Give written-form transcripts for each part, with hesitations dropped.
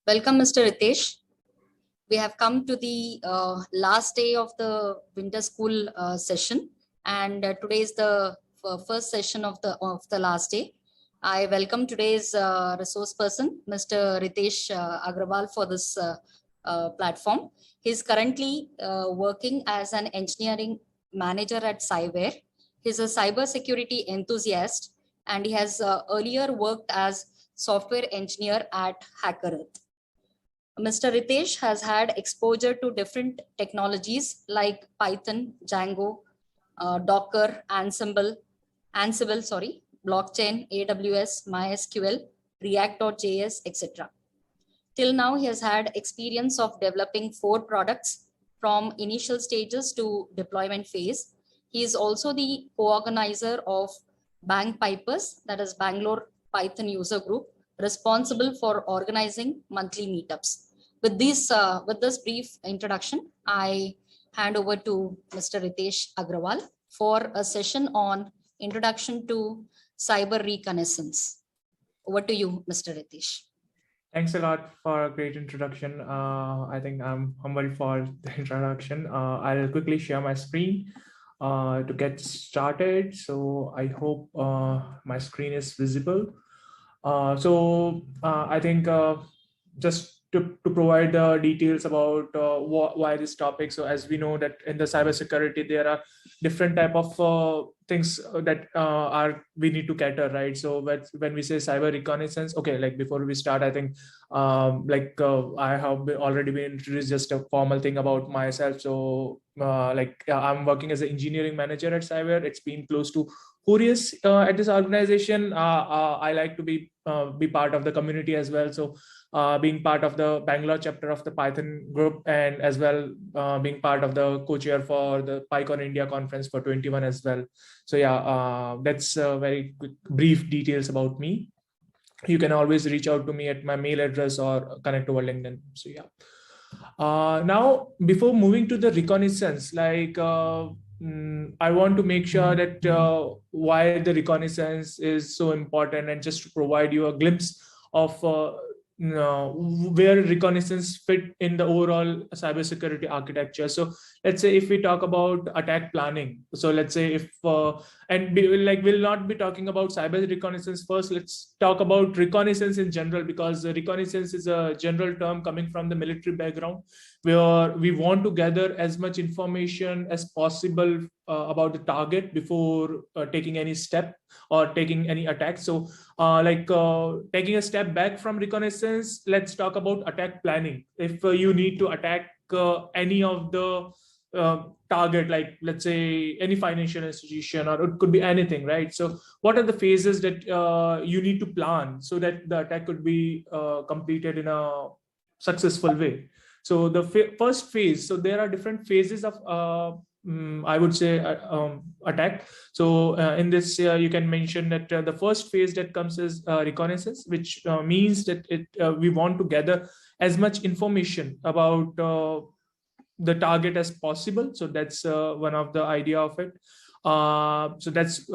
Welcome, Mr. Ritesh. We have come to the last day of the winter school session, and today is the first session of the last day. I welcome today's resource person, Mr. Ritesh Agrawal, for this platform. He is currently working as an engineering manager at Cyber. He's a cybersecurity enthusiast, and he has earlier worked as software engineer at HackerEarth. Mr. Ritesh has had exposure to different technologies like Python, Django, Docker, Ansible, blockchain, AWS, MySQL, React.js, etc. Till now, he has had experience of developing 4 products from initial stages to deployment phase. He is also the co-organizer of Bang Pipers, that is Bangalore Python user group, responsible for organizing monthly meetups. With this brief introduction, I hand over to Mr. Ritesh Agrawal for a session on introduction to cyber reconnaissance. Over to you, Mr. Ritesh. Thanks a lot for a great introduction. I think I'm humbled for the introduction. I'll quickly share my screen to get started. So I hope my screen is visible. I think just to provide the details about why this topic. So as we know that in the cybersecurity, there are different type of things that we need to cater, right? So when we say cyber reconnaissance, okay, like before we start, I think I have already been introduced just a formal thing about myself. So I'm working as an engineering manager at Cyber. It's been close to 4 years at this organization. I like to be part of the community as well. So being part of the Bangalore chapter of the Python group, and as well being part of the co-chair for the PyCon India conference for 21 as well. So yeah, that's very quick, brief details about me. You can always reach out to me at my mail address or connect over LinkedIn. So yeah. Now, before moving to the reconnaissance, I want to make sure that why the reconnaissance is so important, and just to provide you a glimpse of where reconnaissance fit in the overall cybersecurity architecture. So let's say if we talk about attack planning, so let's say if we'll not be talking about cyber reconnaissance first. Let's talk about reconnaissance in general, because reconnaissance is a general term coming from the military background, where we want to gather as much information as possible about the target before taking any step or taking any attack. So taking a step back from reconnaissance, let's talk about attack planning. If you need to attack any of the target, like let's say any financial institution, or it could be anything, right? So what are the phases that you need to plan so that the attack could be completed in a successful way? So the first phase, so there are different phases of I would say attack. So in this, you can mention that the first phase that comes is reconnaissance, which means that we want to gather as much information about the target as possible. So that's one of the idea of it. So that's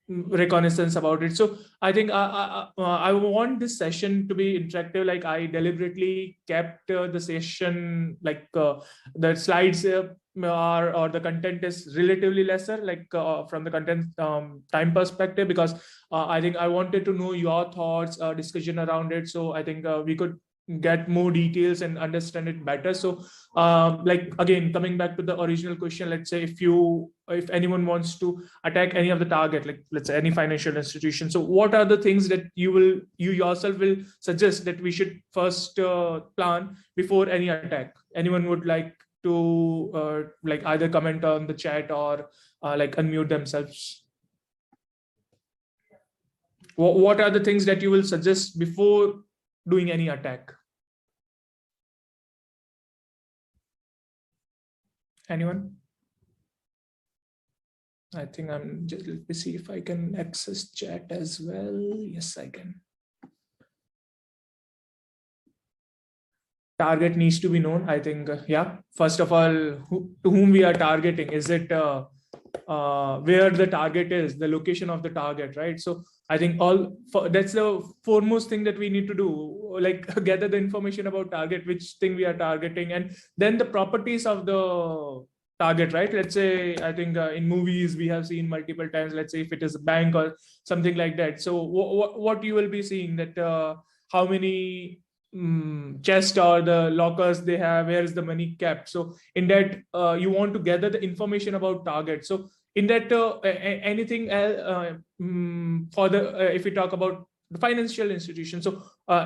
reconnaissance about it. So I think I want this session to be interactive. Like I deliberately kept the session the slides or the content is relatively lesser, from the content time perspective, because I think I wanted to know your thoughts, discussion around it. So I think we could get more details and understand it better. So again, coming back to the original question, let's say if anyone wants to attack any of the target, like let's say any financial institution, so what are the things that you yourself will suggest that we should first plan before any attack? Anyone would like to either comment on the chat or unmute themselves? What are the things that you will suggest before doing any attack? Anyone? I think I'm just, let me see if I can access chat as well. Yes, I can. Target needs to be known. I think, yeah. First of all, to whom we are targeting? Is it where the target is, the location of the target, right? So I think that's the foremost thing that we need to do, like gather the information about target, which thing we are targeting, and then the properties of the target, right? Let's say, I think in movies we have seen multiple times, let's say if it is a bank or something like that. So what you will be seeing that how many chest or the lockers they have, where is the money kept. So in that you want to gather the information about target. So in that anything for the if we talk about the financial institution, so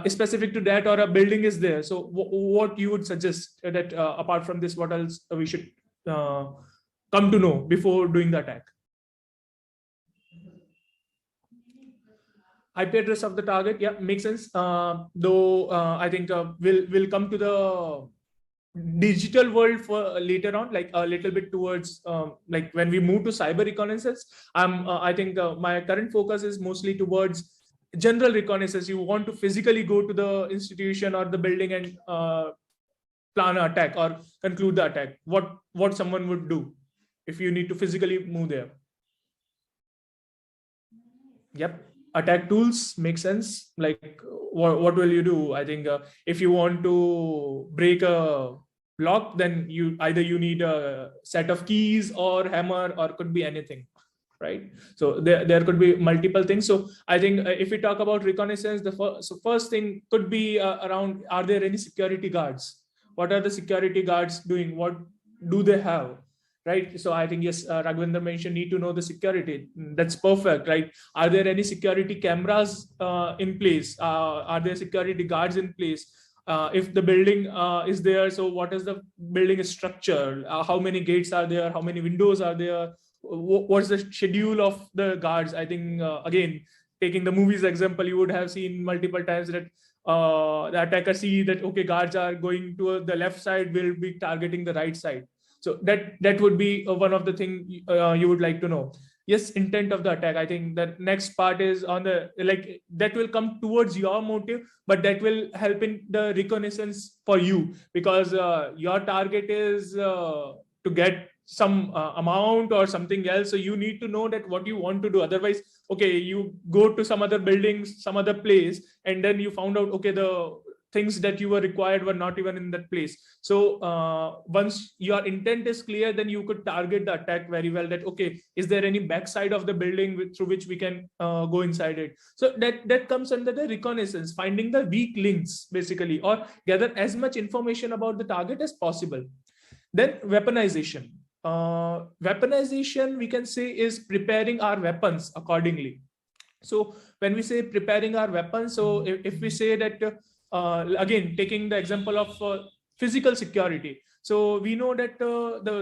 specific to that, or a building is there, so what you would suggest that apart from this, what else we should come to know before doing the attack? IP address of the target, yeah, makes sense. Though I think we'll come to the digital world for later on, like a little bit towards like when we move to cyber reconnaissance. I think my current focus is mostly towards general reconnaissance. You want to physically go to the institution or the building and plan an attack or conclude the attack. What someone would do if you need to physically move there. Yep. Attack tools make sense. Like what will you do? I think if you want to break a lock, then you need a set of keys or hammer, or could be anything, right? So there could be multiple things. So I think if we talk about reconnaissance, the first thing could be around, are there any security guards? What are the security guards doing? What do they have? Right. So I think, yes, Raghvendra mentioned need to know the security. That's perfect, right? Are there any security cameras in place? Are there security guards in place? If the building is there, so what is the building structure? How many gates are there? How many windows are there? What's the schedule of the guards? I think, again, taking the movies example, you would have seen multiple times that the attacker see that, okay, guards are going to the left side, will be targeting the right side. So that would be one of the things you would like to know. Yes, intent of the attack. I think the next part is on the, like, that will come towards your motive, but that will help in the reconnaissance for you, because your target is to get some amount or something else. So you need to know that what you want to do. Otherwise, okay, you go to some other buildings, some other place, and then you found out, okay, the things that you were required were not even in that place. So once your intent is clear, then you could target the attack very well, that, okay, is there any backside of the building through which we can go inside it? So that comes under the reconnaissance, finding the weak links, basically, or gather as much information about the target as possible. Then weaponization. Weaponization, we can say, is preparing our weapons accordingly. So when we say preparing our weapons, so if we say that, again, taking the example of physical security. So we know that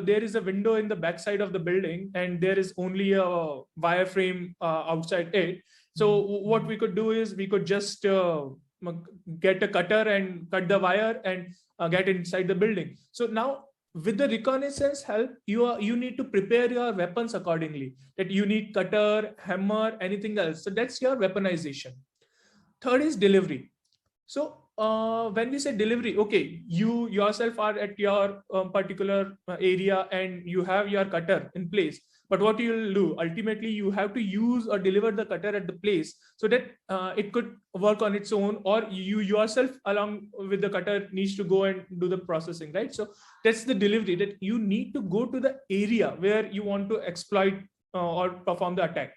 there is a window in the backside of the building, and there is only a wireframe outside it. So what we could do is we could just get a cutter and cut the wire and get inside the building. So now, with the reconnaissance help, you need to prepare your weapons accordingly. That you need cutter, hammer, anything else. So that's your weaponization. Third is delivery. So when we say delivery, okay, you yourself are at your particular area and you have your cutter in place. But what you will do, ultimately, you have to use or deliver the cutter at the place so that it could work on its own, or you yourself along with the cutter needs to go and do the processing, right? So that's the delivery, that you need to go to the area where you want to exploit or perform the attack.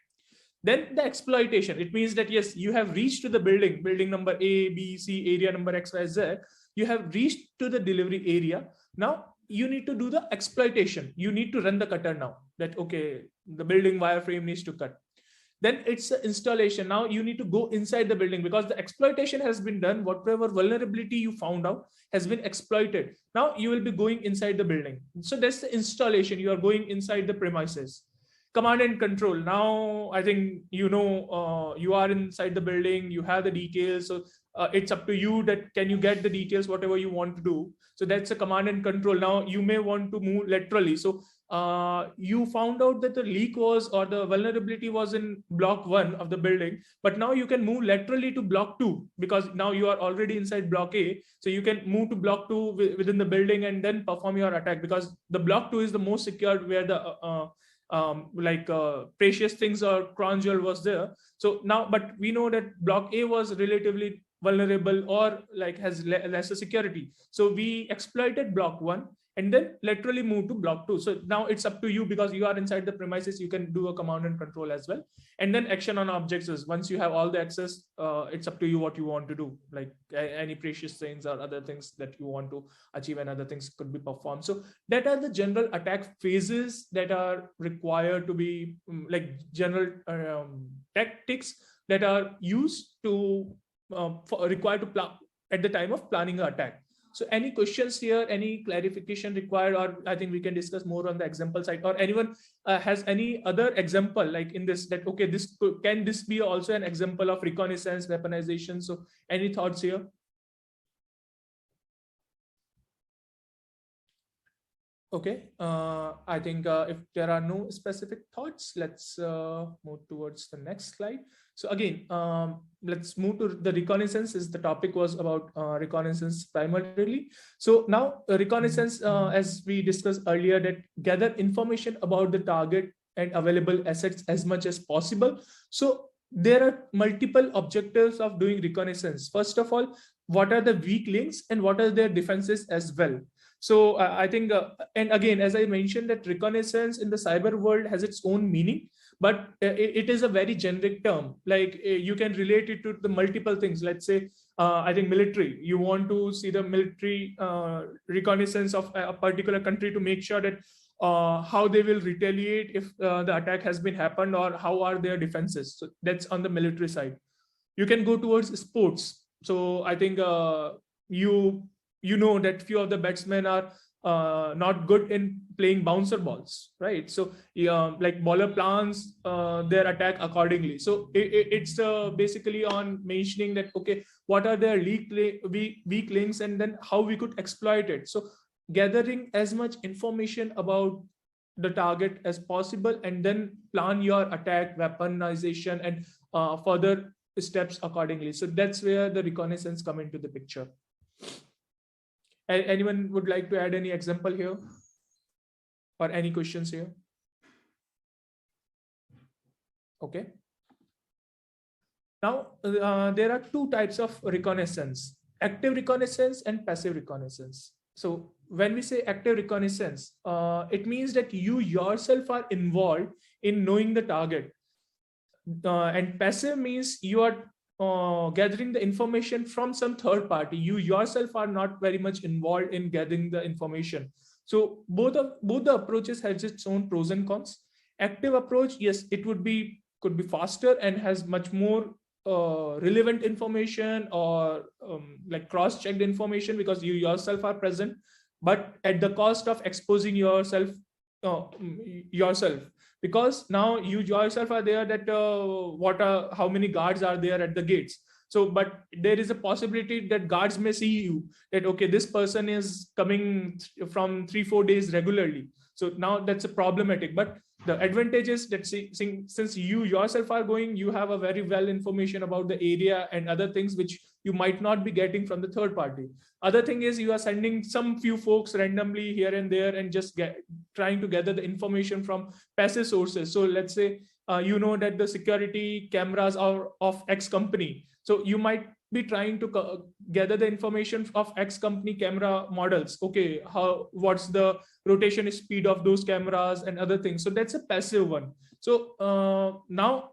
Then the exploitation, it means that, yes, you have reached to the building number A, B, C, area number X, Y, Z. You have reached to the delivery area. Now you need to do the exploitation. You need to run the cutter now, that, okay, the building wireframe needs to cut. Then it's the installation. Now you need to go inside the building, because the exploitation has been done. Whatever vulnerability you found out has been exploited. Now you will be going inside the building. So that's the installation. You are going inside the premises. Command and control. Now I think you are inside the building, you have the details, so it's up to you that can you get the details, whatever you want to do. So that's a command and control. Now you may want to move laterally. So you found out that the leak was, or the vulnerability was in block 1 of the building, but now you can move laterally to block 2, because now you are already inside block A. So you can move to block 2 within the building and then perform your attack, because the block 2 is the most secured, where the precious things or crown jewel was there. So now, but we know that block A was relatively vulnerable or like has lesser security. So we exploited block 1 and then laterally move to block 2. So now it's up to you, because you are inside the premises, you can do a command and control as well. And then action on objects is, once you have all the access, it's up to you what you want to do, like any precious things or other things that you want to achieve and other things could be performed. So that are the general attack phases that are required to be like general tactics that are used to required to plan at the time of planning an attack. So any questions here, any clarification required, or I think we can discuss more on the example side, or anyone has any other example like in this, that, okay, can this be also an example of reconnaissance weaponization? So any thoughts here? Okay, I think if there are no specific thoughts, let's move towards the next slide. So again, let's move to the reconnaissance. The topic was about reconnaissance primarily. So now reconnaissance, as we discussed earlier, that gather information about the target and available assets as much as possible. So there are multiple objectives of doing reconnaissance. First of all, what are the weak links and what are their defenses as well? So I think, and again, as I mentioned, that reconnaissance in the cyber world has its own meaning, but it is a very generic term. Like you can relate it to the multiple things. Let's say, I think military, you want to see the military reconnaissance of a particular country to make sure that how they will retaliate if the attack has been happened, or how are their defenses. So that's on the military side. You can go towards sports. So I think you know that few of the batsmen are not good in playing bouncer balls, right? So like bowler plans their attack accordingly. So it's basically on mentioning that, okay, what are their weak links, and then how we could exploit it. So gathering as much information about the target as possible, and then plan your attack, weaponization, and further steps accordingly. So that's where the reconnaissance come into the picture. Anyone would like to add any example here, or any questions here? Okay. Now there are two types of reconnaissance: active reconnaissance and passive reconnaissance. So when we say active reconnaissance, it means that you yourself are involved in knowing the target, and passive means you are gathering the information from some third party. You yourself are not very much involved in gathering the information. So both the approaches has its own pros and cons. Active approach, yes, it could be faster and has much more relevant information, or like cross-checked information, because you yourself are present, but at the cost of exposing yourself, because now you yourself are there, that how many guards are there at the gates. So but there is a possibility that guards may see you, that, okay, this person is coming from 3-4 days regularly. So now that's a problematic. But the advantage is that since you yourself are going, you have a very well information about the area and other things which you might not be getting from the third party. Other thing is, you are sending some few folks randomly here and there, and just trying to gather the information from passive sources. So let's say you know that the security cameras are of X company. So you might be trying to gather the information of X company camera models. Okay, what's the rotation speed of those cameras and other things. So that's a passive one. So now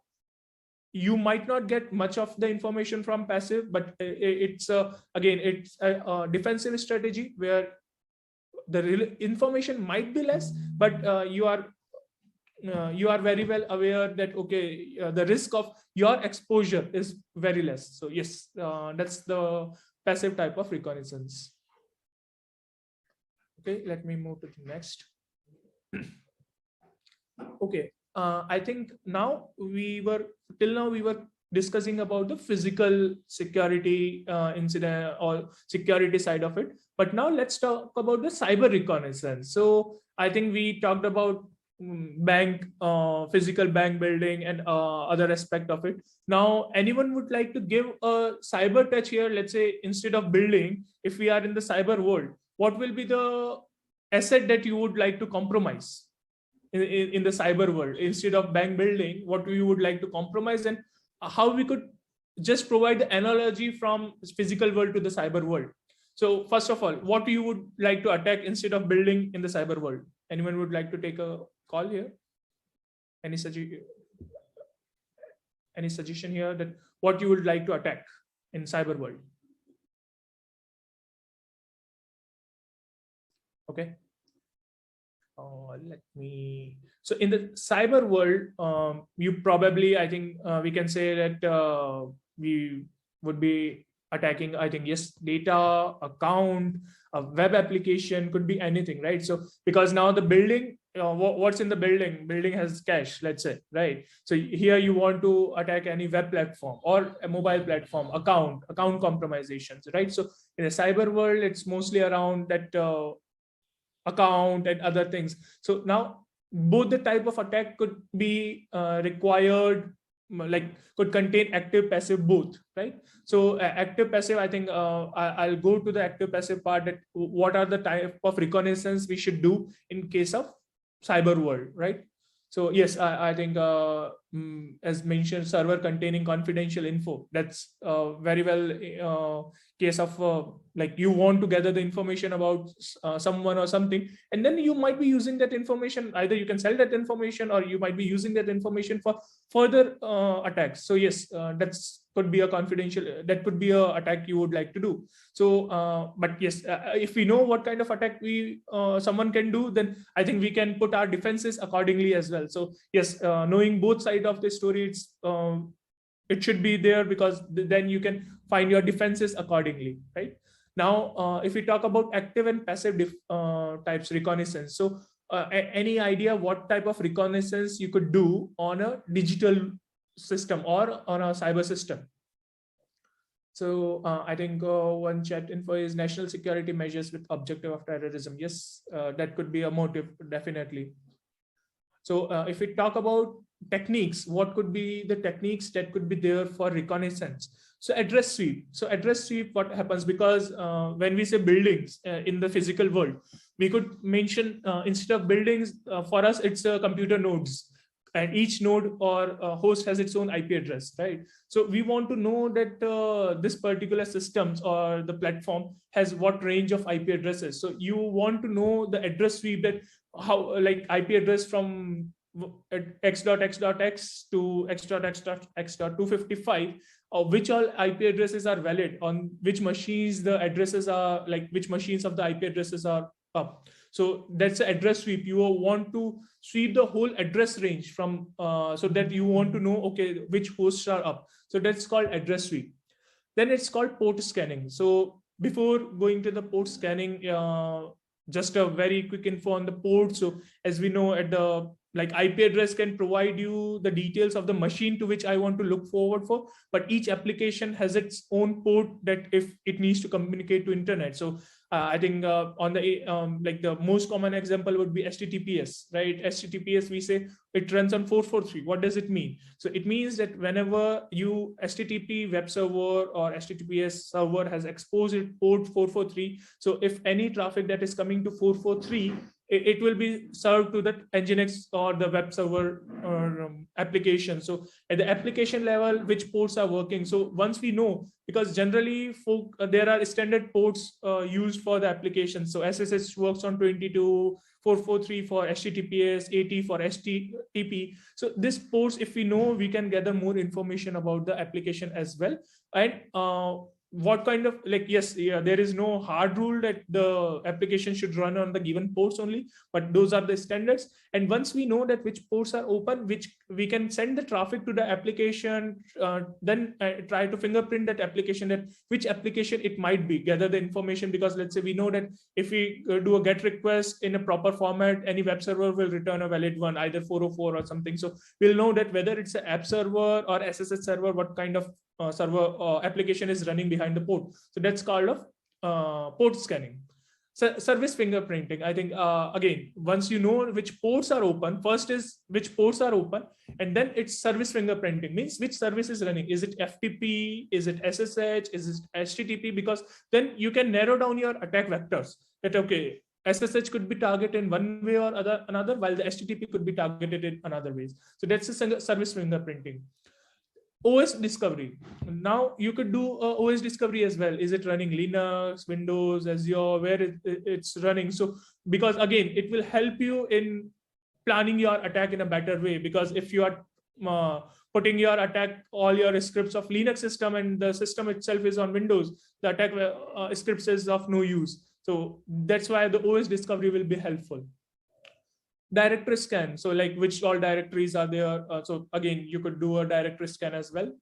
you might not get much of the information from passive, but it's again, it's a defensive strategy where the information might be less, but you are very well aware that, okay, the risk of your exposure is very less. So yes, that's the passive type of reconnaissance. Okay, let me move to the next. Okay, I think we were discussing about the physical security incident or security side of it, but now let's talk about the cyber reconnaissance. So I think we talked about physical bank building and other aspect of it. Now anyone would like to give a cyber touch here? Let's say, instead of building, if we are in the cyber world, what will be the asset that you would like to compromise? in the cyber world. Instead of bank building, what we would like to compromise, and how we could just provide the analogy from physical world to the cyber world. So first of all, what you would like to attack instead of building in the cyber world? Anyone would like to take a call here? Any suggestion here that what you would like to attack in cyber world? Okay. Let me. So in the cyber world, you probably, I think we can say that we would be attacking, I think, yes, data, account, a web application, could be anything, right? So because now the building, what's in the building? Building has cache, let's say, right? So here you want to attack any web platform or a mobile platform, account compromisations, right? So in the cyber world, it's mostly around that account and other things. So now both the type of attack could be required, like could contain active passive both, right? So active passive, I think I'll go to the active passive part, that what are the type of reconnaissance we should do in case of cyber world, right? So yes, I think as mentioned, server containing confidential info, that's very well case of like you want to gather the information about someone or something, and then you might be using that information, either you can sell that information or you might be using that information for further attacks. So yes, that's could be a confidential, that could be a attack you would like to do. So but yes, if we know what kind of attack we someone can do, then I think we can put our defenses accordingly as well. So yes, knowing both sides of the story, it should be there, because then you can find your defenses accordingly, right? Now if we talk about active and passive types reconnaissance, so any idea what type of reconnaissance you could do on a digital system or on a cyber system? So I think one chat info is national security measures with objective of terrorism. Yes, that could be a motive, definitely. So if we talk about techniques, what could be the techniques that could be there for reconnaissance? So address sweep. So address sweep, what happens, because when we say buildings in the physical world, we could mention instead of buildings, for us, it's computer nodes. And each node or host has its own IP address, right? So we want to know that this particular systems or the platform has what range of IP addresses. So you want to know the address sweep, that how, like IP address from x.x.x to x.x.x.255, which all IP addresses are valid, on which machines the addresses are, like which machines of the IP addresses are up. So that's the address sweep. You want to sweep the whole address range from so that you want to know, okay, which hosts are up. So that's called address sweep. Then it's called port scanning. So before going to the port scanning, just a very quick info on the port. So as we know, at the like IP address can provide you the details of the machine to which I want to look forward for, but each application has its own port that if it needs to communicate to internet. So I think on the like the most common example would be HTTPS, right? HTTPS, we say it runs on 443. What does it mean? So it means that whenever you HTTP web server or HTTPS server has exposed it port 443, so if any traffic that is coming to 443, it will be served to the Nginx or the web server application. So at the application level, which ports are working. So once we know, because generally there are standard ports used for the application. So SSH works on 22, 443 for HTTPS, 80 for HTTP. So these ports, if we know, we can gather more information about the application as well. And what kind of, like, yes, yeah, there is no hard rule that the application should run on the given ports only, but those are the standards. And once we know that which ports are open, which we can send the traffic to the application, then try to fingerprint that application, that which application it might be, gather the information. Because let's say we know that if we do a GET request in a proper format, any web server will return a valid one, either 404 or something. So we'll know that whether it's an app server or SSH server, what kind of server application is running behind the port. So that's called port scanning. So service fingerprinting, I think again, once you know which ports are open, first is which ports are open, and then it's service fingerprinting, means which service is running. Is it FTP? Is it SSH? Is it HTTP? Because then you can narrow down your attack vectors. That okay, SSH could be targeted in one way or another, while the HTTP could be targeted in another ways. So that's the service fingerprinting. OS discovery. Now you could do OS discovery as well. Is it running Linux, Windows, Azure, where it's running? So because again, it will help you in planning your attack in a better way. Because if you are putting your attack, all your scripts of Linux system, and the system itself is on Windows, the attack scripts is of no use. So that's why the OS discovery will be helpful. Directory scan, so like which all directories are there. So again, you could do a directory scan as well.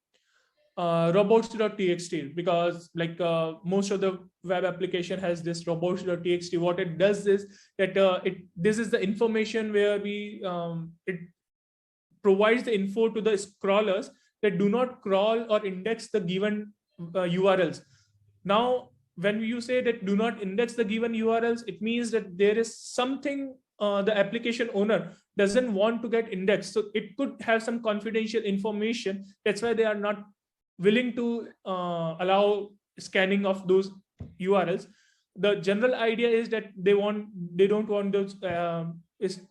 Robots.txt, because like most of the web application has this robots.txt. What it does is that this is the information where it provides the info to the scrollers that do not crawl or index the given URLs. Now, when you say that do not index the given URLs, it means that there is something the application owner doesn't want to get indexed. So it could have some confidential information. That's why they are not willing to allow scanning of those URLs. The general idea is that they don't want those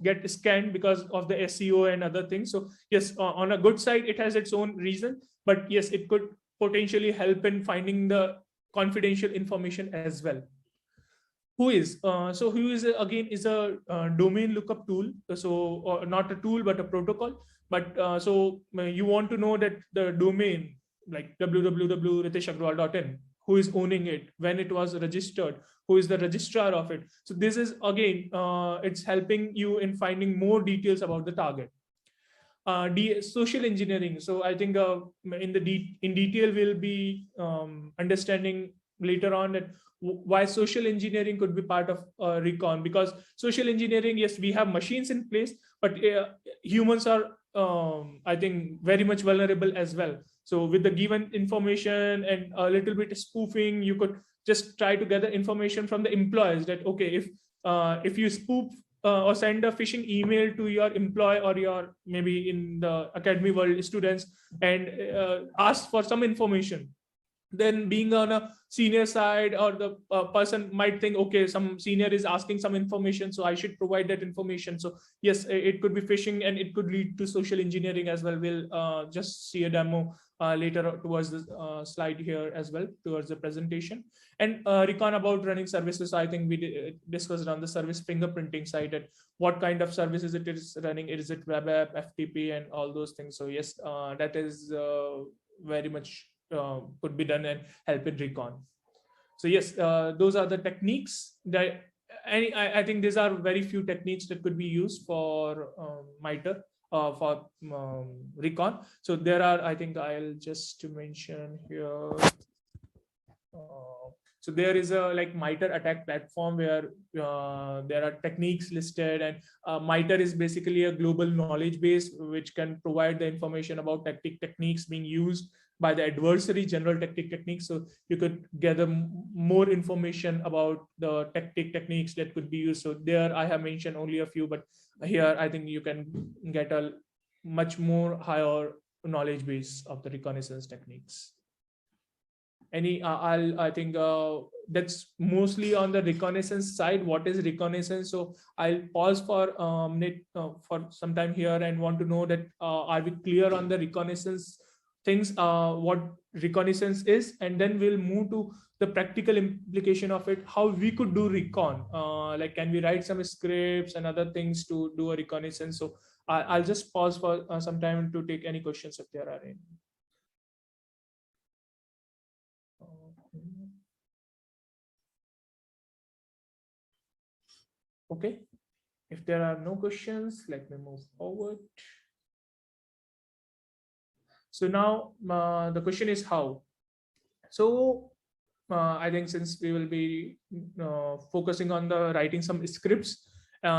get scanned because of the SEO and other things. So yes, on a good side, it has its own reason, but yes, it could potentially help in finding the confidential information as well. Whois again is a domain lookup tool. So not a tool but a protocol. But so you want to know that the domain like www.riteshagrawal.in, who is owning it, when it was registered, who is the registrar of it. So this is again it's helping you in finding more details about the target. Social engineering. So I think in detail we'll be understanding later on that why social engineering could be part of recon. Because social engineering, yes, we have machines in place, but humans are I think very much vulnerable as well. So with the given information and a little bit of spoofing, you could just try to gather information from the employees that okay, if you spoof or send a phishing email to your employee or your maybe in the academy world students and ask for some information, then being on a senior side, or the person might think, okay, some senior is asking some information, so I should provide that information. So yes, it could be phishing and it could lead to social engineering as well. We'll just see a demo later towards the slide here as well, towards the presentation. And recon about running services, I think we discussed on the service fingerprinting side, at what kind of services it is running. Is it web app, FTP, and all those things? So yes, that is very much could be done and help in recon. So yes, those are the techniques that I think these are very few techniques that could be used for MITRE for recon. So there are, I think I'll just to mention here. So there is a like MITRE attack platform where there are techniques listed, and MITRE is basically a global knowledge base which can provide the information about techniques being used by the adversary, general techniques. So you could gather more information about the techniques that could be used. So there I have mentioned only a few, but here I think you can get a much more higher knowledge base of the reconnaissance techniques. I think that's mostly on the reconnaissance side. What is reconnaissance? So I'll pause for some time here and want to know that are we clear on the reconnaissance things, what reconnaissance is, and then we'll move to the practical implication of it, how we could do recon. Like can we write some scripts and other things to do a reconnaissance? So I'll just pause for some time to take any questions if there are any. Okay, if there are no questions, let me move forward. So now the question is how. So I think since we will be focusing on the writing some scripts,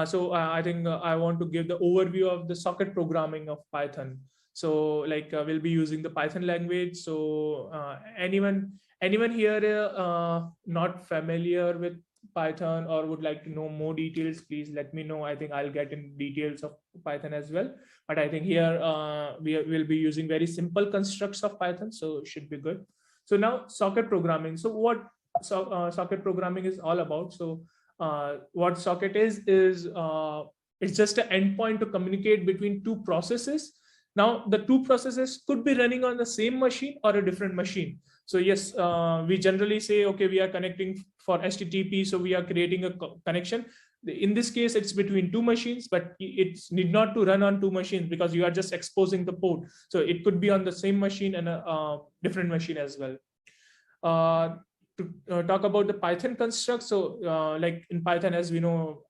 so I think I want to give the overview of the socket programming of Python. So like we'll be using the Python language. So anyone here not familiar with Python or would like to know more details, please let me know. I think I'll get in details of Python as well. But I think here we will be using very simple constructs of Python, so it should be good. So now socket programming. So what socket programming is all about? So What socket is it's just an endpoint to communicate between two processes. Now, the two processes could be running on the same machine or a different machine. So yes, we generally say, okay, we are connecting for HTTP, so we are creating a connection. In this case, it's between two machines, but it's need not to run on two machines because you are just exposing the port. So it could be on the same machine and a different machine as well. To talk about the Python construct, so like in Python, as we know,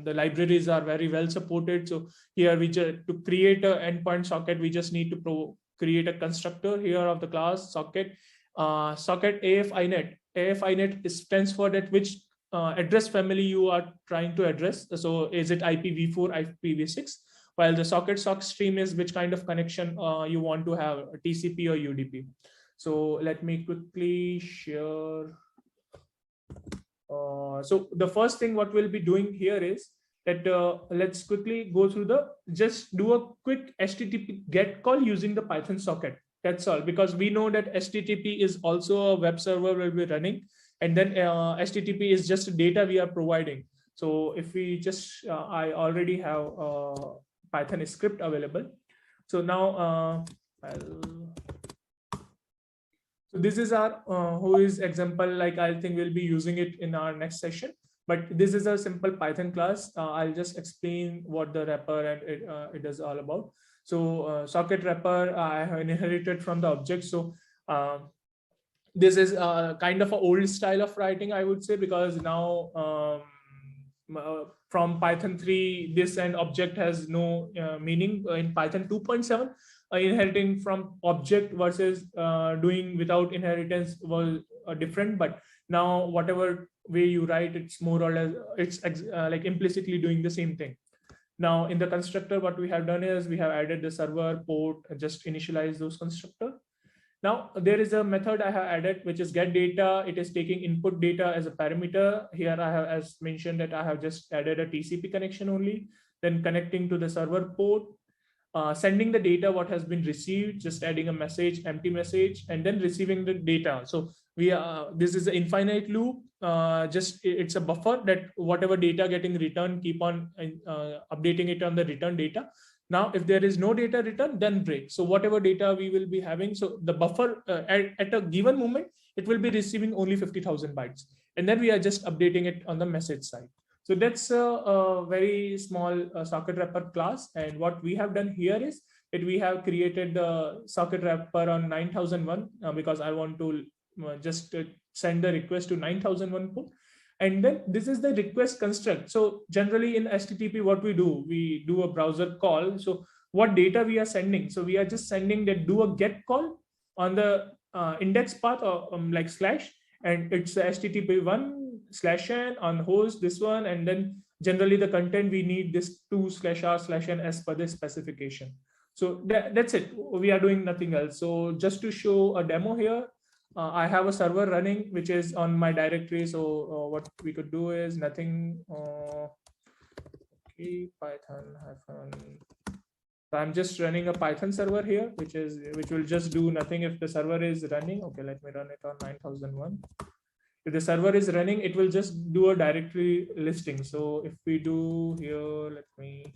the libraries are very well supported. So here we just, to create an endpoint socket, we just need to create a constructor here of the class socket. Socket AFINet. AFINet stands for that which address family you are trying to address. So is it IPv4, IPv6? While the socket sock stream is which kind of connection you want to have, TCP or UDP. So let me quickly share. So the first thing what we'll be doing here is that let's quickly go through just do a quick HTTP GET call using the Python socket. That's all, because we know that HTTP is also a web server will be running, and then HTTP is just data we are providing. So if we just, I already have Python script available. So now so this is our who is example, like I think we'll be using it in our next session, but this is a simple Python class. I'll just explain what the wrapper and it is all about. So socket wrapper I have inherited from the object. So this is kind of an old style of writing, I would say, because now from Python 3, this and object has no meaning. In Python 2.7, inheriting from object versus doing without inheritance was different. But now whatever way you write, it's more or less, it's like implicitly doing the same thing. Now in the constructor, what we have done is we have added the server port, just initialize those constructor. Now there is a method I have added, which is get data. It is taking input data as a parameter. Here I have, as mentioned, that I have just added a TCP connection only, then connecting to the server port, sending the data what has been received, just adding a message, empty message, and then receiving the data. So we this is an infinite loop. Just it's a buffer that whatever data getting returned, keep on updating it on the return data. Now, if there is no data return, then break. So whatever data we will be having, so the buffer at a given moment, it will be receiving only 50,000 bytes. And then we are just updating it on the message side. So that's a very small socket wrapper class. And what we have done here is that we have created the socket wrapper on 9001 because I want to just send the request to 9001 port. And then this is the request construct. So generally in HTTP, what we do a browser call. So what data we are sending? So we are just sending that do a get call on the index path or like slash, and it's the HTTP1/n on host, this one. And then generally the content we need this 2/r/n as per the specification. So that's it. We are doing nothing else. So just to show a demo here, I have a server running, which is on my directory. So what we could do is nothing. Okay, Python hyphen. So I'm just running a Python server here, which will just do nothing if the server is running. Okay, let me run it on 9001. If the server is running, it will just do a directory listing. So if we do here, let me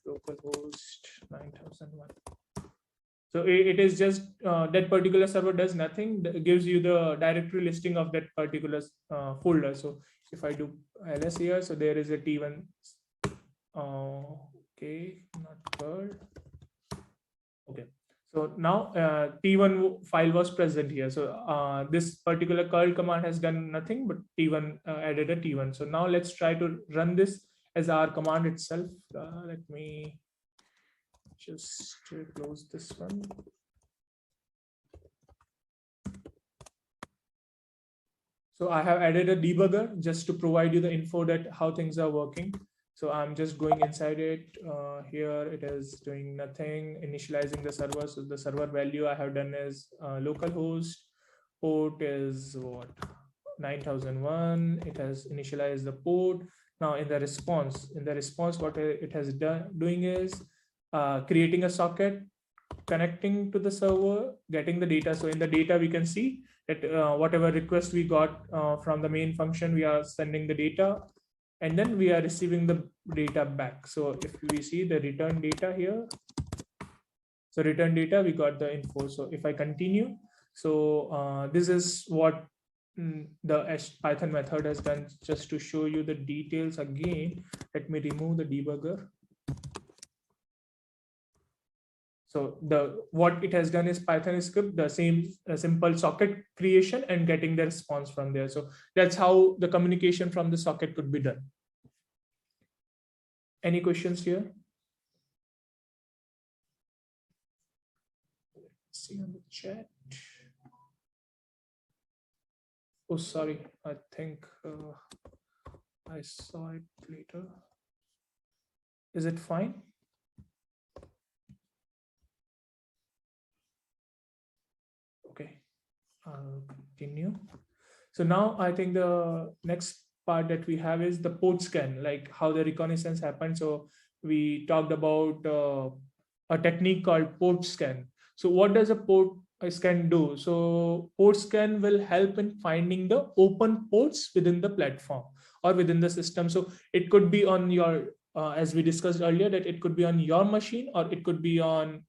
localhost 9001. So it is just that particular server does nothing, gives you the directory listing of that particular folder. So if I do ls here, so there is a T1. Okay, not curl. Okay, so now T1 file was present here. So this particular curl command has done nothing, but T1 added a T1. So now let's try to run this as our command itself. Let me just close this one. So I have added a debugger just to provide you the info that how things are working. So I'm just going inside it. Here it is doing nothing, initializing the server. So the server value I have done is localhost, port is what, 9001. It has initialized the port. Now in the response, what it has done doing is creating a socket, connecting to the server, getting the data. So in the data, we can see that whatever request we got from the main function, we are sending the data, and then we are receiving the data back. So if we see the return data here, so return data, we got the info. So if I continue, so this is what the Python method has done. Just to show you the details again, let me remove the debugger. So what it has done is Python script the same simple socket creation and getting the response from there. So that's how the communication from the socket could be done. Any questions here? Let's see on the chat. Oh, sorry. I think I saw it later. Is it fine? Okay, I'll continue. So now I think the next part that we have is the port scan, like how the reconnaissance happened. So we talked about a technique called port scan. So what does a port scan do? So port scan will help in finding the open ports within the platform or within the system. So it could be on your, as we discussed earlier, that it could be on your machine or it could be on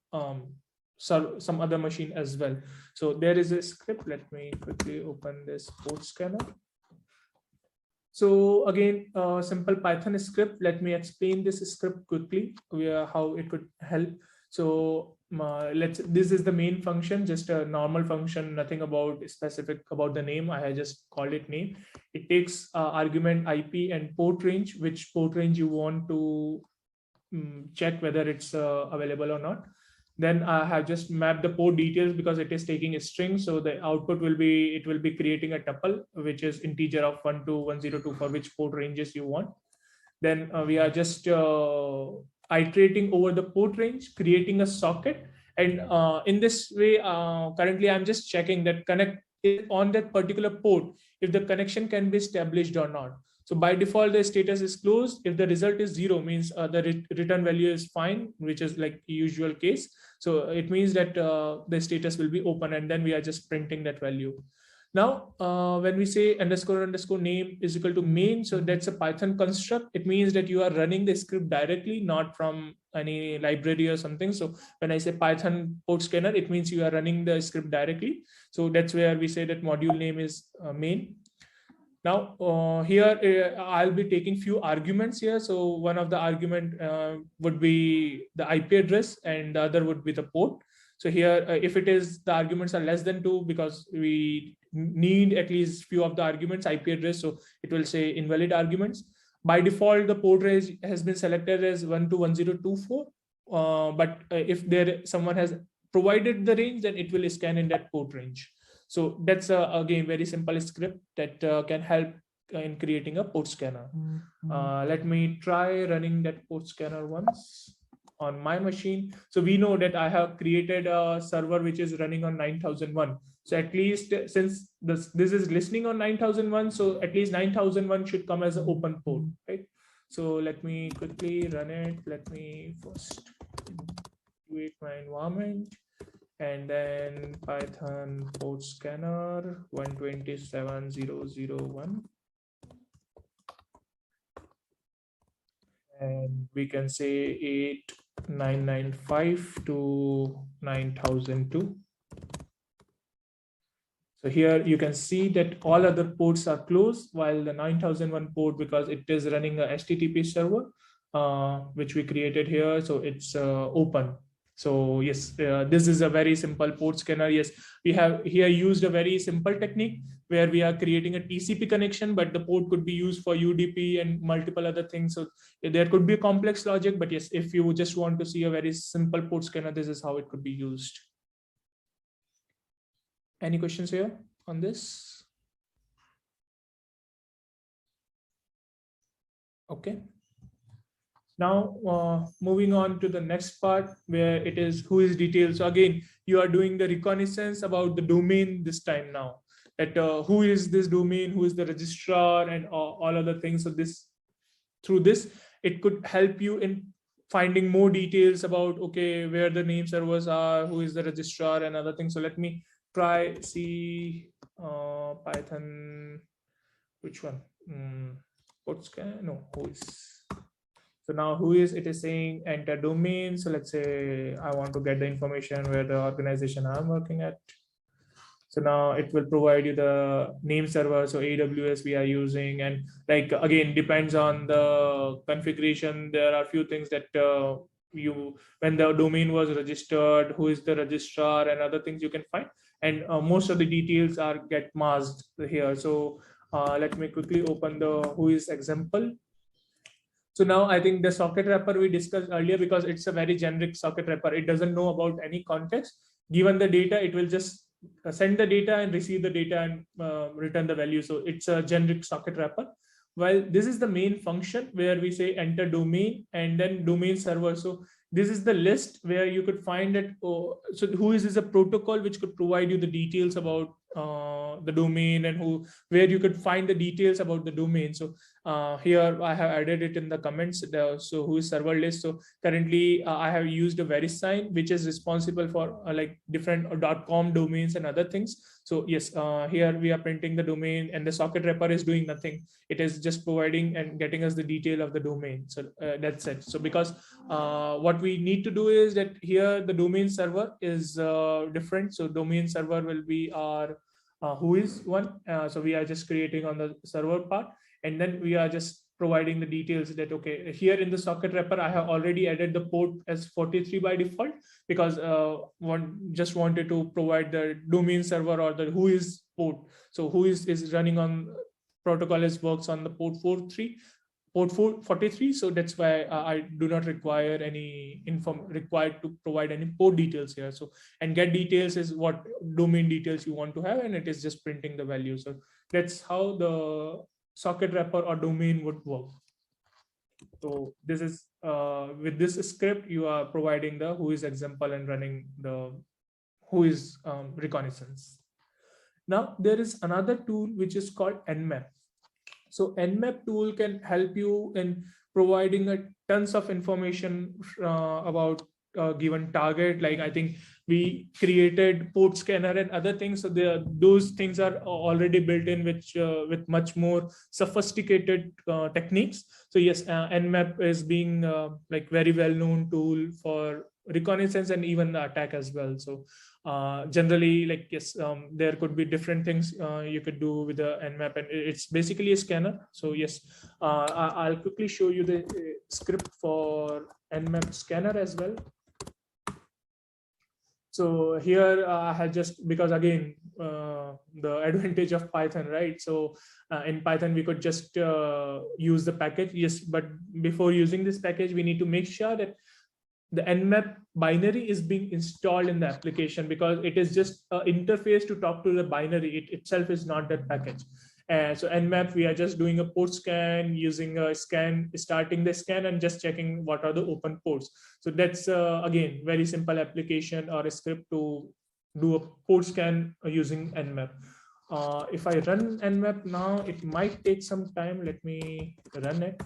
some other machine as well. So there is a script. Let me quickly open this port scanner. So again, simple Python script. Let me explain this script quickly, how it could help. So this is the main function, just a normal function, nothing about specific about the name. I just called it name. It takes argument IP and port range, which port range you want to check whether it's available or not. Then I have just mapped the port details because it is taking a string. So the output will be, it will be creating a tuple, which is integer of 1 to 1024 for which port ranges you want. Then we are just iterating over the port range, creating a socket. And in this way, currently I'm just checking that connect on that particular port, if the connection can be established or not. So by default, the status is closed. If the result is 0, means the return value is fine, which is like usual case. So it means that the status will be open, and then we are just printing that value. Now, when we say underscore name is equal to main, so that's a Python construct. It means that you are running the script directly, not from any library or something. So when I say Python port scanner, it means you are running the script directly. So that's where we say that module name is main. Now here I'll be taking few arguments here. So one of the argument would be the IP address and the other would be the port. So here if it is the arguments are less than 2, because we need at least few of the arguments IP address, so it will say invalid arguments. By default, the port range has been selected as 1 to 1024, but if someone has provided the range, then it will scan in that port range. So that's again very simple script that can help in creating a port scanner. Let me try running that port scanner once on my machine. So we know that I have created a server which is running on 9001. So at least since this is listening on 9001, so at least 9001 should come as an open port, right? So let me quickly run it. Let me first create my environment. And then Python port scanner 127001. And we can say 8995 to 9002. So here you can see that all other ports are closed, while the 9001 port, because it is running a HTTP server, which we created here, so it's open. So yes, this is a very simple port scanner. Yes, we have here used a very simple technique where we are creating a TCP connection, but the port could be used for UDP and multiple other things. So there could be a complex logic, but yes, if you just want to see a very simple port scanner, this is how it could be used. Any questions here on this? Okay. Now, moving on to the next part where it is who is detailed. So again, you are doing the reconnaissance about the domain this time now. That who is this domain, who is the registrar, and all other things. So through this, it could help you in finding more details about, okay, where the name servers are, who is the registrar and other things. So let me try see Python, which one? No, who is. So now who is, it is saying enter domain. So let's say I want to get the information where the organization I'm working at. So now it will provide you the name server. So AWS we are using, and like again depends on the configuration. There are a few things that you, when the domain was registered, who is the registrar and other things you can find. And most of the details are get masked here. So let me quickly open the who is example. So now I think the socket wrapper we discussed earlier, because it's a very generic socket wrapper. It doesn't know about any context. Given the data, it will just send the data and receive the data and return the value. So it's a generic socket wrapper. While this is the main function where we say enter domain and then domain server. So this is the list where you could find it. Oh, so who is a protocol which could provide you the details about the domain, and where you could find the details about the domain. So here I have added it in the comments. So who is server list. So currently I have used a VeriSign, which is responsible for like different .com domains and other things. So yes, here we are printing the domain, and the socket wrapper is doing nothing. It is just providing and getting us the detail of the domain. So that's it. So because what we need to do is that here the domain server is different. So domain server will be our who is one. So we are just creating on the server part, and then we are just providing the details that, okay, here in the socket wrapper, I have already added the port as 43 by default, because just wanted to provide the domain server or the who is port. So who is running on protocol is works on the port 43. So that's why I do not require any required to provide any port details here. So, and get details is what domain details you want to have, and it is just printing the value. So that's how the socket wrapper or domain would work. So this is with this script, you are providing the who is example and running the who is reconnaissance. Now there is another tool which is called Nmap. So Nmap tool can help you in providing a tons of information about a given target. Like I think we created port scanner and other things. So those things are already built in, which with much more sophisticated techniques. So yes, Nmap is being like very well-known tool for reconnaissance and even the attack as well. So generally, like yes, there could be different things you could do with the Nmap, and it's basically a scanner. So yes, I'll quickly show you the script for Nmap scanner as well. So here I had just, because again, the advantage of Python, right? So in Python, we could just use the package. Yes, but before using this package, we need to make sure that the Nmap binary is being installed in the application, because it is just an interface to talk to the binary. It itself is not that package. So Nmap, we are just doing a port scan, using a scan, starting the scan and just checking what are the open ports. So that's again, very simple application or a script to do a port scan using Nmap. If I run Nmap now, it might take some time. Let me run it.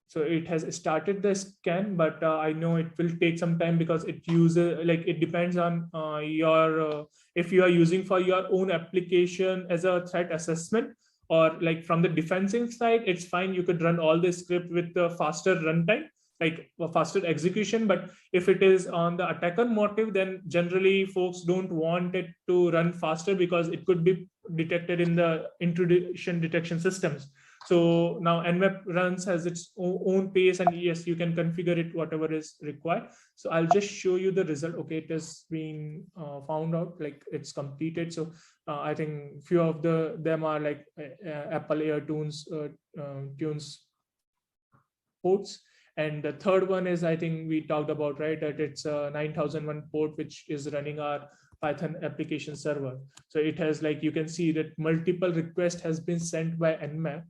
So it has started the scan, but I know it will take some time, because it uses, like, it depends on your if you are using for your own application as a threat assessment, or like from the defensive side, it's fine. You could run all the script with the faster runtime, like a faster execution. But if it is on the attacker motive, then generally folks don't want it to run faster, because it could be detected in the intrusion detection systems. So now Nmap runs has its own pace, and yes, you can configure it whatever is required. So I'll just show you the result. Okay, it has been found out, like it's completed. So I think few of them are like Apple AirTunes tunes ports. And the third one is, I think we talked about, right, that it's a 9001 port, which is running our Python application server. So it has, like, you can see that multiple requests has been sent by Nmap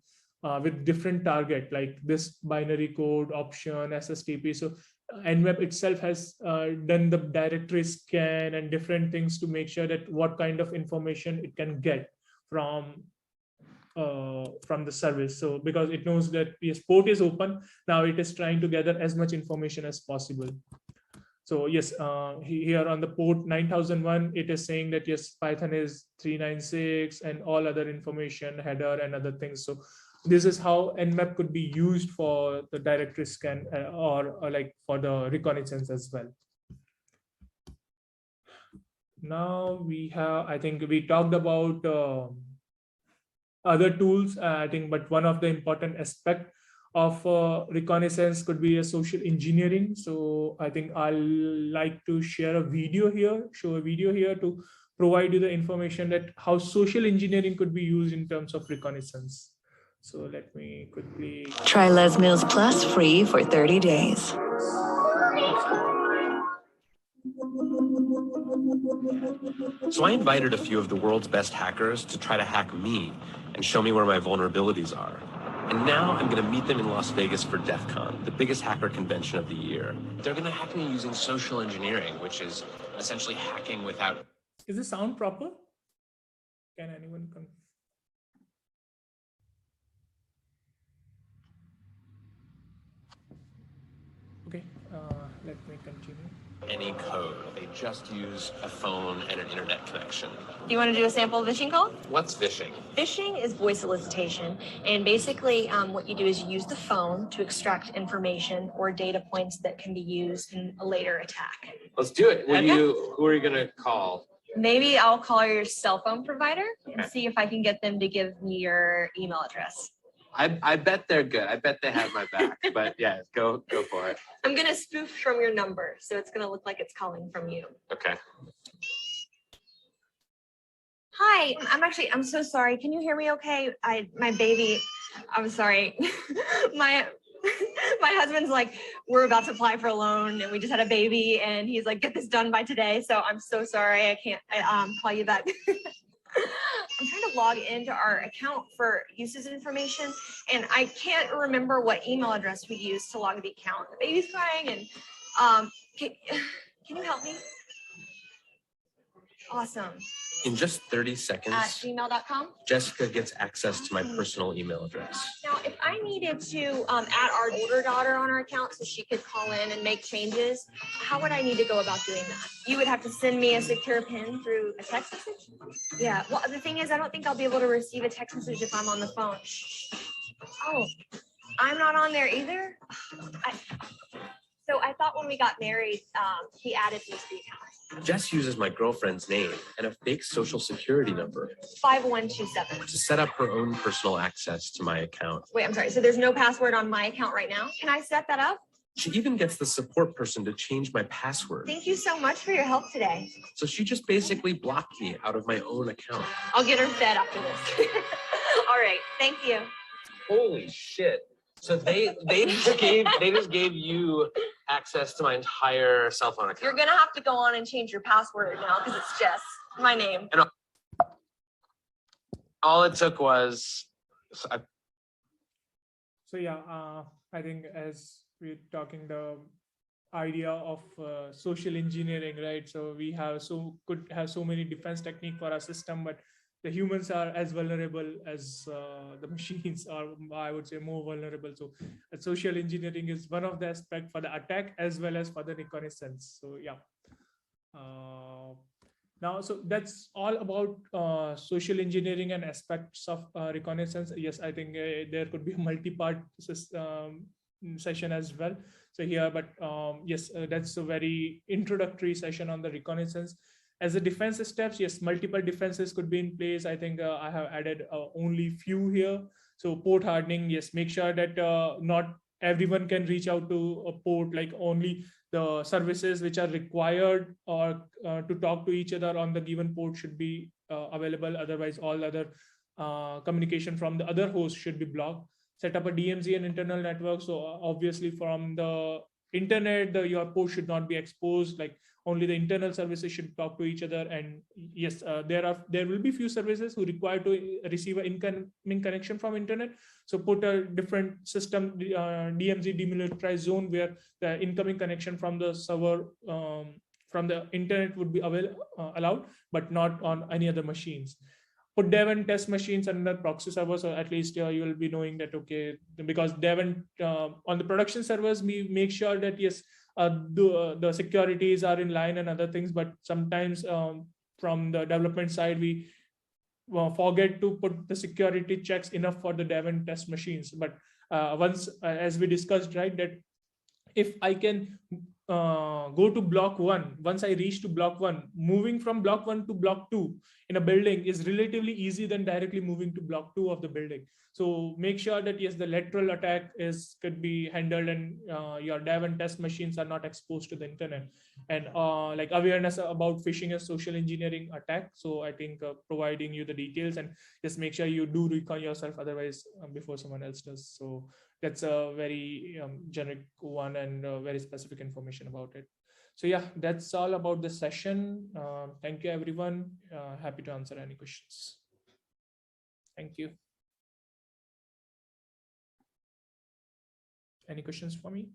with different target, like this binary code option, SSTP. So Nmap itself has done the directory scan and different things to make sure that what kind of information it can get from from the service. So because it knows that yes, port is open, now it is trying to gather as much information as possible. So yes, here on the port 9001, it is saying that yes, Python is 396 and all other information, header and other things. So this is how Nmap could be used for the directory scan or like for the reconnaissance as well. Now we have, I think we talked about other tools, I think, but one of the important aspect of reconnaissance could be a social engineering. So I think I'll like to share a video here, show a video here to provide you the information that how social engineering could be used in terms of reconnaissance. So let me quickly try Les Mills Plus free for 30 days. So I invited a few of the world's best hackers to try to hack me and show me where my vulnerabilities are. And now I'm going to meet them in Las Vegas for DEF CON, the biggest hacker convention of the year. They're going to hack me using social engineering, which is essentially hacking without... Is the sound proper? Can anyone come? Okay, let me continue. Any code. They just use a phone and an internet connection. Do you want to do a sample Vishing call? What's Vishing? Vishing is voice solicitation. And basically what you do is you use the phone to extract information or data points that can be used in a later attack. Let's do it. Okay. Who are you going to call? Maybe I'll call your cell phone provider and Okay. see if I can get them to give me your email address. I bet they're good. I bet they have my back. But yeah, go for it. I'm going to spoof from your number, so it's going to look like it's calling from you. Okay. Hi, I'm so sorry. Can you hear me okay? My baby, I'm sorry. my husband's like, we're about to apply for a loan and we just had a baby and he's like, get this done by today. So I'm so sorry. I can't call you back. I'm trying to log into our account for uses information and I can't remember what email address we used to log the account. The baby's crying and can you help me? Awesome. In just 30 seconds, At gmail.com. Jessica gets access to my personal email address. Now, if I needed to add our older daughter on our account so she could call in and make changes, how would I need to go about doing that? You would have to send me a secure PIN through a text message? Yeah, well, the thing is, I don't think I'll be able to receive a text message if I'm on the phone. Oh, I'm not on there either? So I thought when we got married, he added me to the account. Jess uses my girlfriend's name and a fake social security number 5127. to set up her own personal access to my account. Wait, I'm sorry. So there's no password on my account right now? Can I set that up? She even gets the support person to change my password. Thank you so much for your help today. So she just basically blocked me out of my own account. I'll get her fed after this. All right. Thank you. Holy shit. So they just gave you access to my entire cell phone account. You're going to have to go on and change your password now because it's Jess, my name. And all it took was... So yeah, I think as we're talking the idea of social engineering, right? So we could have so many defense techniques for our system, but the humans are as vulnerable as the machines are, I would say, more vulnerable. So social engineering is one of the aspects for the attack as well as for the reconnaissance. So yeah. Now, so that's all about social engineering and aspects of reconnaissance. Yes, I think there could be a multi-part session as well. So here, but yes, that's a very introductory session on the reconnaissance. As the defense steps, yes, multiple defenses could be in place. I think I have added only few here. So port hardening, yes, make sure that not everyone can reach out to a port, like only the services which are required or to talk to each other on the given port should be available. Otherwise, all other communication from the other host should be blocked. Set up a DMZ and internal network. So obviously from the internet, your port should not be exposed, like only the internal services should talk to each other. And yes, there will be few services who require to receive an incoming connection from internet. So put a different system, DMZ demilitarized zone, where the incoming connection from the server, from the internet would be allowed, but not on any other machines. put dev and test machines under proxy servers, or at least you will be knowing that, okay, because dev and on the production servers, we make sure that yes, the securities are in line and other things, but sometimes from the development side, we forget to put the security checks enough for the dev and test machines. But once, as we discussed, right, that if I can go to block 1, once I reach to block 1, moving from block 1 to block 2 in a building is relatively easy than directly moving to block 2 of the building. So make sure that yes, the lateral attack could be handled, and your dev and test machines are not exposed to the internet. And like awareness about phishing and social engineering attack. So I think providing you the details, and just make sure you do recon yourself, otherwise before someone else does. So that's a very generic one, and very specific information about it. So yeah, that's all about this session. Thank you, everyone. Happy to answer any questions. Thank you. Any questions for me?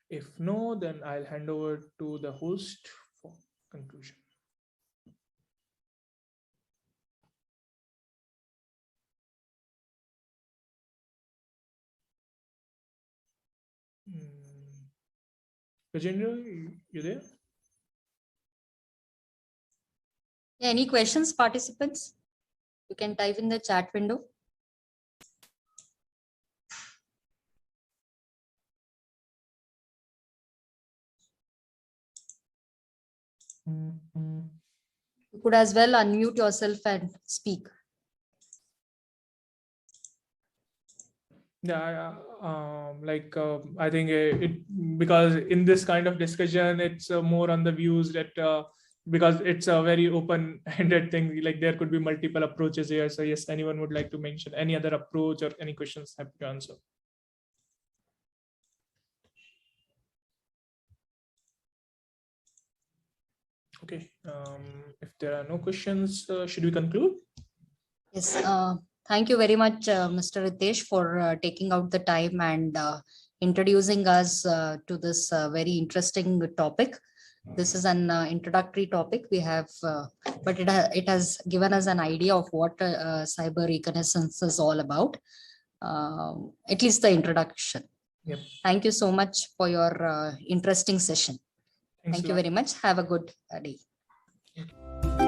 If no, then I'll hand over to the host for conclusion. Rajendra, you there? Yeah, any questions, participants? You can type in the chat window. You could as well unmute yourself and speak. Yeah, I think because in this kind of discussion, it's more on the views that because it's a very open-ended thing, like there could be multiple approaches here. So yes, anyone would like to mention any other approach or any questions, happy to answer. Okay, if there are no questions, should we conclude? Yes, thank you very much, Mr. Ritesh, for taking out the time and introducing us to this very interesting topic. This is an introductory topic we have, but it has given us an idea of what cyber reconnaissance is all about, at least the introduction. Yep. Thank you so much for your interesting session. Thanks Thank you very much. Have a good day.